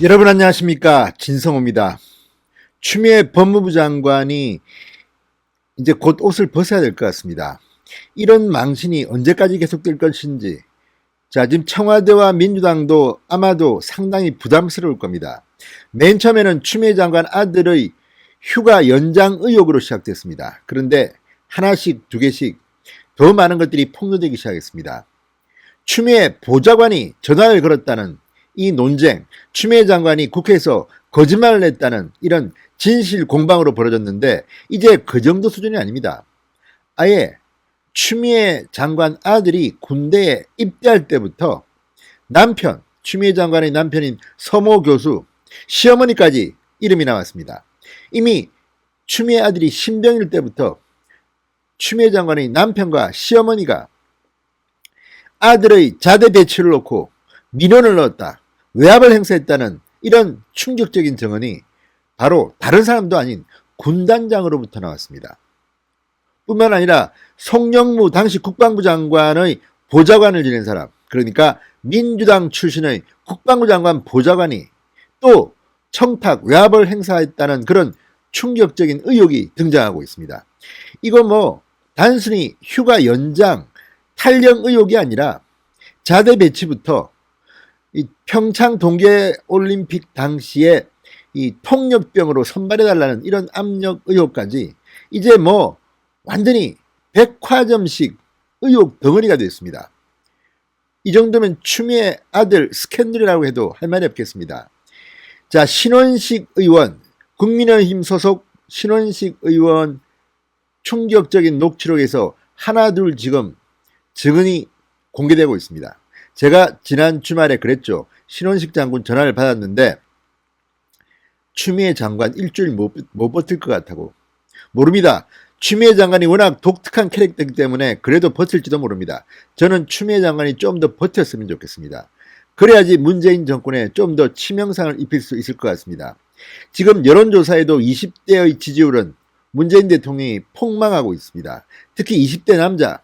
여러분 안녕하십니까, 진성호입니다. 추미애 법무부 장관이 이제 곧 옷을 벗어야 될 것 같습니다. 이런 망신이 언제까지 계속될 것인지, 지금 청와대와 민주당도 아마도 상당히 부담스러울 겁니다. 맨 처음에는 추미애 장관 아들의 휴가 연장 의혹으로 시작됐습니다. 그런데 하나씩 두 개씩 더 많은 것들이 폭로되기 시작했습니다. 추미애 보좌관이 전화를 걸었다는 이 논쟁, 추미애 장관이 국회에서 거짓말을 했다는 이런 진실 공방으로 벌어졌는데, 이제 그 정도 수준이 아닙니다. 아예 추미애 장관 아들이 군대에 입대할 때부터 남편, 추미애 장관의 남편인 서모 교수 시어머니까지 이름이 나왔습니다. 이미 추미애 아들이 신병일 때부터 추미애 장관의 남편과 시어머니가 아들의 자대 배치를 놓고 민원을 넣었다, 외압을 행사했다는 이런 충격적인 증언이 바로 다른 사람도 아닌 군단장으로부터 나왔습니다. 뿐만 아니라 송영무 당시 국방부 장관의 보좌관을 지낸 사람, 그러니까 민주당 출신의 국방부 장관 보좌관이 또 청탁, 외압을 행사했다는 그런 충격적인 의혹이 등장하고 있습니다. 이거 단순히 휴가 연장, 탈영 의혹이 아니라 자대 배치부터 이 평창 동계올림픽 당시에 이 통역병으로 선발해달라는 이런 압력 의혹까지 이제 완전히 백화점식 의혹 덩어리가 됐습니다. 이 정도면 추미애 아들 스캔들이라고 해도 할 말이 없겠습니다. 자, 신원식 의원, 국민의힘 소속 신원식 의원 충격적인 녹취록에서 하나둘 지금 증언이 공개되고 있습니다. 제가 지난 주말에 그랬죠. 신원식 장군 전화를 받았는데 추미애 장관 일주일 못 버틸 것 같다고. 모릅니다. 추미애 장관이 워낙 독특한 캐릭터이기 때문에 그래도 버틸지도 모릅니다. 저는 추미애 장관이 좀 더 버텼으면 좋겠습니다. 그래야지 문재인 정권에 좀 더 치명상을 입힐 수 있을 것 같습니다. 지금 여론조사에도 20대의 지지율은 문재인 대통령이 폭망하고 있습니다. 특히 20대 남자,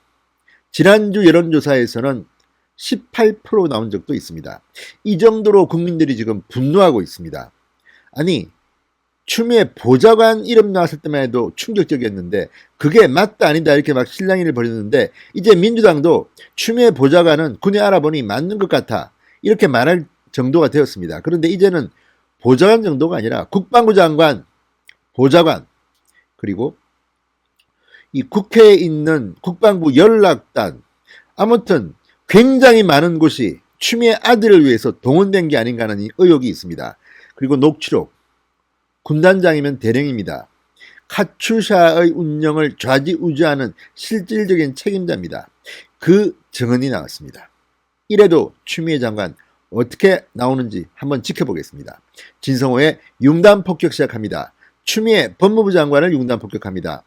지난주 여론조사에서는 18% 나온 적도 있습니다. 이 정도로 국민들이 지금 분노하고 있습니다. 아니, 추미애 보좌관 이름 나왔을 때만 해도 충격적이었는데 그게 맞다 아니다 이렇게 막 실랑이를 벌였는데, 이제 민주당도 추미애 보좌관은 군에 알아보니 맞는 것 같아 이렇게 말할 정도가 되었습니다. 그런데 이제는 보좌관 정도가 아니라 국방부 장관, 보좌관, 그리고 이 국회에 있는 국방부 연락단, 아무튼 굉장히 많은 곳이 추미애 아들을 위해서 동원된 게 아닌가 하는 의혹이 있습니다. 그리고 녹취록, 군단장이면 대령입니다. 카츄샤의 운영을 좌지우지하는 실질적인 책임자입니다. 그 증언이 나왔습니다. 이래도 추미애 장관 어떻게 나오는지 한번 지켜보겠습니다. 진성호의 융단 폭격 시작합니다. 추미애 법무부 장관을 융단 폭격합니다.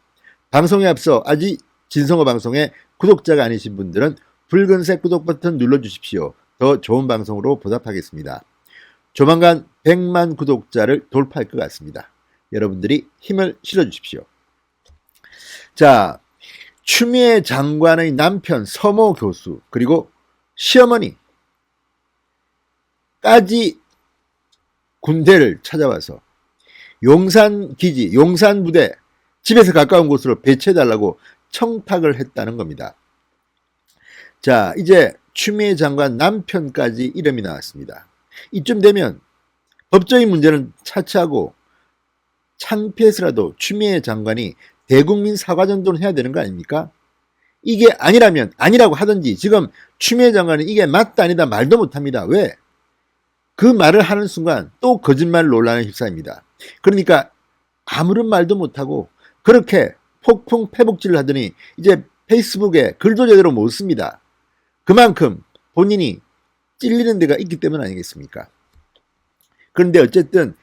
방송에 앞서 아직 진성호 방송의 구독자가 아니신 분들은 붉은색 구독 버튼 눌러주십시오. 더 좋은 방송으로 보답하겠습니다. 조만간 100만 구독자를 돌파할 것 같습니다. 여러분들이 힘을 실어주십시오. 자, 추미애 장관의 남편 서모 교수 그리고 시어머니까지 군대를 찾아와서 용산기지, 용산부대 집에서 가까운 곳으로 배치해달라고 청탁을 했다는 겁니다. 자, 이제 추미애 장관 남편까지 이름이 나왔습니다. 이쯤 되면 법적인 문제는 차치하고 창피해서라도 추미애 장관이 대국민 사과 정도는 해야 되는 거 아닙니까? 이게 아니라면 아니라고 하든지, 지금 추미애 장관은 이게 맞다 아니다 말도 못합니다. 왜? 그 말을 하는 순간 또 거짓말 논란에 휩싸입니다. 그러니까 아무런 말도 못하고 그렇게 폭풍 패복질을 하더니 이제 페이스북에 글도 제대로 못 씁니다. 그만큼 본인이 찔리는 데가 있기 때문 아니겠습니까? 그런데 어쨌든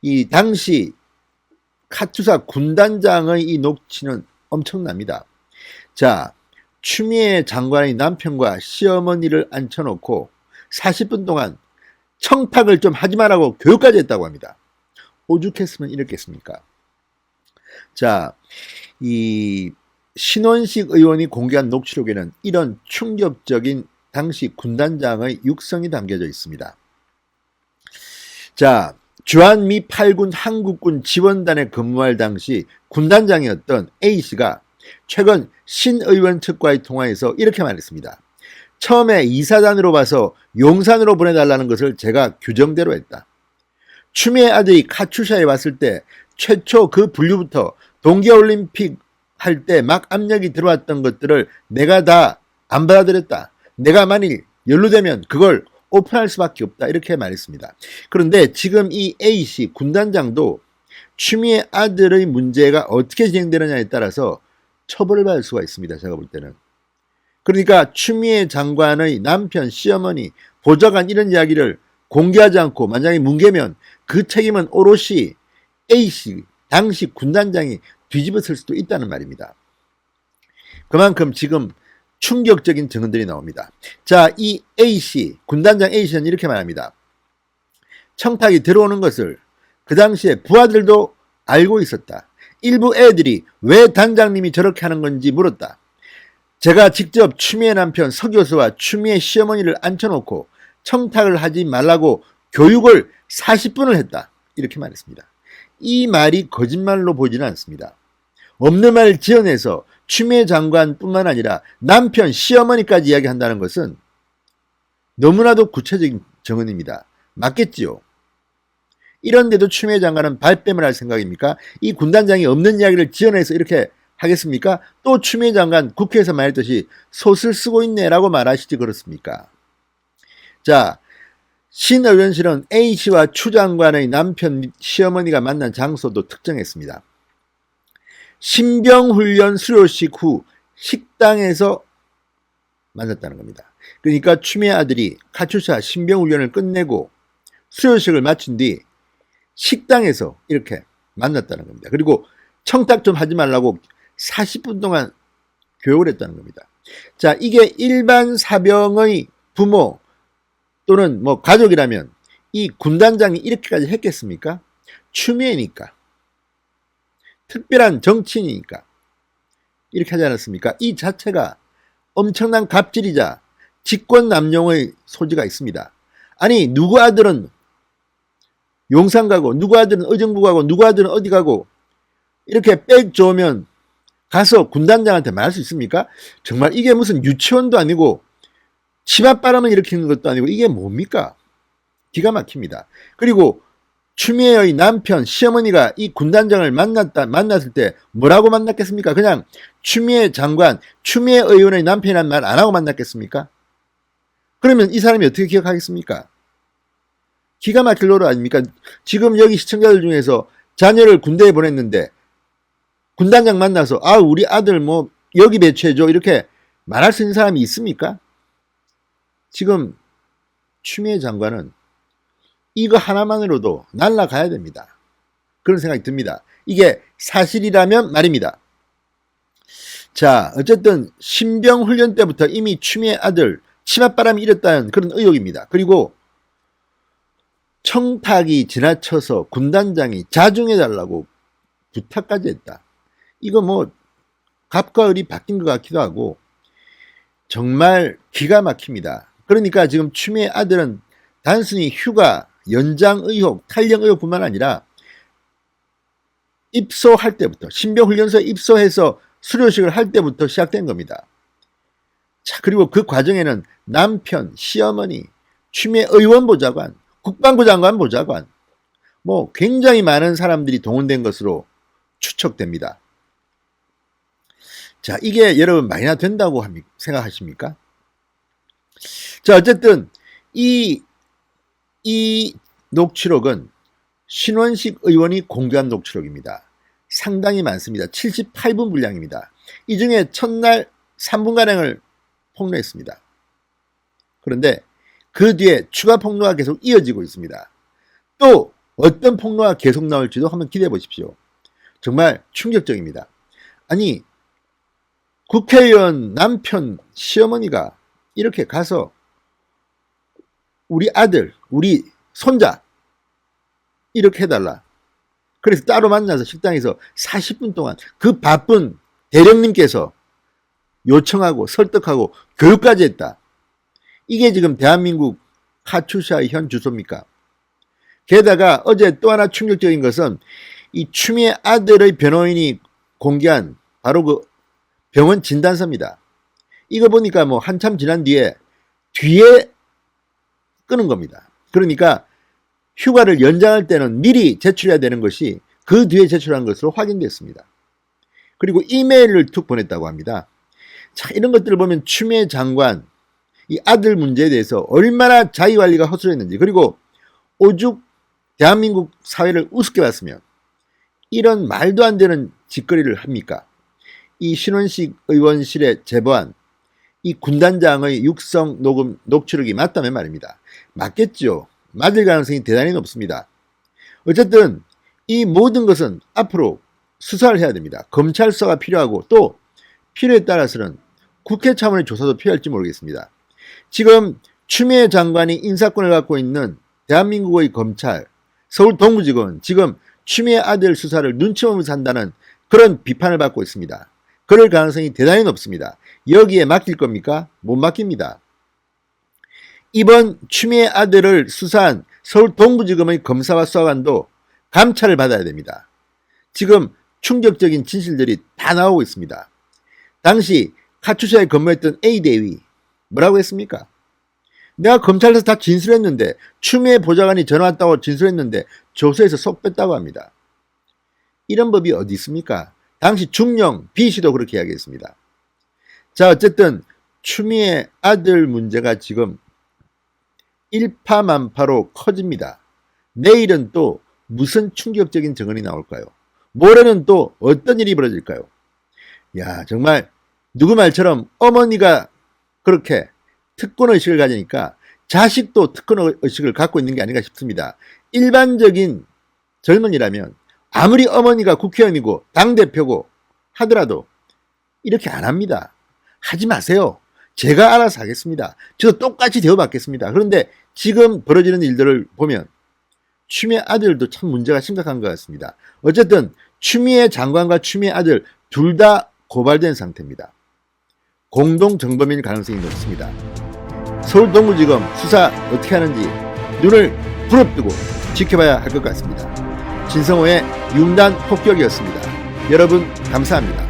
이 당시 카투사 군단장의 이 녹취는 엄청납니다. 자, 추미애 장관의 남편과 시어머니를 앉혀놓고 40분 동안 청탁을 좀 하지 말라고 교육까지 했다고 합니다. 오죽했으면 이랬겠습니까? 자, 이 신원식 의원이 공개한 녹취록에는 이런 충격적인 당시 군단장의 육성이 담겨져 있습니다. 자, 주한미 8군 한국군 지원단에 근무할 당시 군단장이었던 A씨가 최근 신 의원 측과의 통화에서 이렇게 말했습니다. 처음에 이사단으로 봐서 용산으로 보내달라는 것을 제가 규정대로 했다. 추미애 아들이 카츄샤에 왔을 때 최초 그 분류부터 동계올림픽 할 때 막 압력이 들어왔던 것들을 내가 다 안 받아들였다. 내가 만일 연루되면 그걸 오픈할 수밖에 없다. 이렇게 말했습니다. 그런데 지금 이 A씨 군단장도 추미애 아들의 문제가 어떻게 진행되느냐에 따라서 처벌을 받을 수가 있습니다. 제가 볼 때는. 그러니까 추미애 장관의 남편, 시어머니, 보좌관 이런 이야기를 공개하지 않고 만약에 뭉개면 그 책임은 오롯이 A씨, 당시 군단장이 뒤집어쓸 수도 있다는 말입니다. 그만큼 지금 충격적인 증언들이 나옵니다. 자, 이 A씨, 군단장 A씨는 이렇게 말합니다. 청탁이 들어오는 것을 그 당시에 부하들도 알고 있었다. 일부 애들이 왜 단장님이 저렇게 하는 건지 물었다. 제가 직접 추미애 남편 서 교수와 추미애 시어머니를 앉혀놓고 청탁을 하지 말라고 교육을 40분을 했다. 이렇게 말했습니다. 이 말이 거짓말로 보지는 않습니다. 없는 말을 지어내서 추미애 장관뿐만 아니라 남편, 시어머니까지 이야기한다는 것은 너무나도 구체적인 증언입니다. 맞겠지요? 이런데도 추미애 장관은 발뺌을 할 생각입니까? 이 군단장이 없는 이야기를 지어내서 이렇게 하겠습니까? 또 추미애 장관 국회에서 말했듯이 솥을 쓰고 있네라고 말하시지 그렇습니까? 자, 신 의원실은 A씨와 추 장관의 남편, 시어머니가 만난 장소도 특정했습니다. 신병훈련 수료식 후 식당에서 만났다는 겁니다. 그러니까 추미애 아들이 카츄샤 신병훈련을 끝내고 수료식을 마친 뒤 식당에서 이렇게 만났다는 겁니다. 그리고 청탁 좀 하지 말라고 40분 동안 교육을 했다는 겁니다. 자, 이게 일반 사병의 부모 또는 뭐 가족이라면 이 군단장이 이렇게까지 했겠습니까? 추미애니까. 특별한 정치인이니까 이렇게 하지 않았습니까? 이 자체가 엄청난 갑질이자 직권남용의 소지가 있습니다. 아니 누구 아들은 용산 가고 누구 아들은 의정부 가고 누구 아들은 어디 가고 이렇게 빽 좋으면 가서 군단장한테 말할 수 있습니까? 정말 이게 무슨 유치원도 아니고 치맛바람을 일으키는 것도 아니고 이게 뭡니까? 기가 막힙니다. 그리고 추미애의 남편, 시어머니가 이 군단장을 만났을 때 뭐라고 만났겠습니까? 그냥 추미애 장관, 추미애 의원의 남편이란 말 안 하고 만났겠습니까? 그러면 이 사람이 어떻게 기억하겠습니까? 기가 막힐 노릇 아닙니까? 지금 여기 시청자들 중에서 자녀를 군대에 보냈는데 군단장 만나서 아 우리 아들 뭐 여기 배치해줘 이렇게 말할 수 있는 사람이 있습니까? 지금 추미애 장관은 이거 하나만으로도 날아가야 됩니다. 그런 생각이 듭니다. 이게 사실이라면 말입니다. 자, 어쨌든 신병훈련 때부터 이미 추미애 아들 치맛바람이 일었다는 그런 의혹입니다. 그리고 청탁이 지나쳐서 군단장이 자중해달라고 부탁까지 했다. 이거 뭐 갑과 을이 바뀐 것 같기도 하고 정말 기가 막힙니다. 그러니까 지금 추미애 아들은 단순히 휴가, 연장 의혹, 탈영 의혹뿐만 아니라 입소할 때부터 신병훈련소에 입소해서 수료식을 할 때부터 시작된 겁니다. 자, 그리고 그 과정에는 남편, 시어머니, 추미애 의원 보좌관, 국방부 장관 보좌관 뭐 굉장히 많은 사람들이 동원된 것으로 추측됩니다. 자, 이게 여러분 말이나 된다고 생각하십니까? 자, 어쨌든 이 녹취록은 신원식 의원이 공개한 녹취록입니다. 상당히 많습니다. 78분 분량입니다. 이 중에 첫날 3분가량을 폭로했습니다. 그런데 그 뒤에 추가 폭로가 계속 이어지고 있습니다. 또 어떤 폭로가 계속 나올지도 한번 기대해 보십시오. 정말 충격적입니다. 아니 국회의원 남편 시어머니가 이렇게 가서 우리 아들 우리 손자 이렇게 해달라. 그래서 따로 만나서 식당에서 40분 동안 그 바쁜 대령님께서 요청하고 설득하고 교육까지 했다. 이게 지금 대한민국 카츄샤의 현 주소입니까? 게다가 어제 또 하나 충격적인 것은 이 추미애 아들의 변호인이 공개한 바로 그 병원 진단서입니다. 이거 보니까 뭐 한참 지난 뒤에 끄는 겁니다. 그러니까 휴가를 연장할 때는 미리 제출해야 되는 것이 그 뒤에 제출한 것으로 확인됐습니다. 그리고 이메일을 툭 보냈다고 합니다. 자, 이런 것들을 보면 추미애 장관 이 아들 문제에 대해서 얼마나 자기관리가 허술했는지, 그리고 오죽 대한민국 사회를 우습게 봤으면 이런 말도 안 되는 짓거리를 합니까? 이 신원식 의원실에 제보한 이 군단장의 육성 녹음 녹취록이 맞다면 말입니다. 맞겠죠. 맞을 가능성이 대단히 높습니다. 어쨌든 이 모든 것은 앞으로 수사를 해야 됩니다. 검찰 수사가 필요하고, 또 필요에 따라서는 국회 차원의 조사도 필요할지 모르겠습니다. 지금 추미애 장관이 인사권을 갖고 있는 대한민국의 검찰, 서울 동부지검은 지금 추미애 아들 수사를 눈치 보면서 한다는 그런 비판을 받고 있습니다. 그럴 가능성이 대단히 높습니다. 여기에 맡길 겁니까? 못 맡깁니다. 이번 추미애 아들을 수사한 서울 동부지검의 검사와 수사관도 감찰을 받아야 됩니다. 지금 충격적인 진실들이 다 나오고 있습니다. 당시 카투샤에 근무했던 A 대위 뭐라고 했습니까? 내가 검찰에서 다 진술했는데, 추미애 보좌관이 전화 왔다고 진술했는데 조서에서 쏙 뺐다고 합니다. 이런 법이 어디 있습니까? 당시 중령 B씨도 그렇게 이야기했습니다. 자, 어쨌든 추미애 아들 문제가 지금 일파만파로 커집니다. 내일은 또 무슨 충격적인 증언이 나올까요? 모레는 또 어떤 일이 벌어질까요? 야, 정말 누구 말처럼 어머니가 그렇게 특권의식을 가지니까 자식도 특권의식을 갖고 있는 게 아닌가 싶습니다. 일반적인 젊은이라면 아무리 어머니가 국회의원이고 당대표고 하더라도 이렇게 안 합니다. 하지 마세요. 제가 알아서 하겠습니다. 저도 똑같이 대우받겠습니다. 그런데 지금 벌어지는 일들을 보면 추미애 아들도 참 문제가 심각한 것 같습니다. 어쨌든 추미애 장관과 추미애 아들 둘 다 고발된 상태입니다. 공동 정범일 가능성이 높습니다. 서울 동부지검 수사 어떻게 하는지 눈을 부릅뜨고 지켜봐야 할 것 같습니다. 진성호의 융단 폭격이었습니다. 여러분 감사합니다.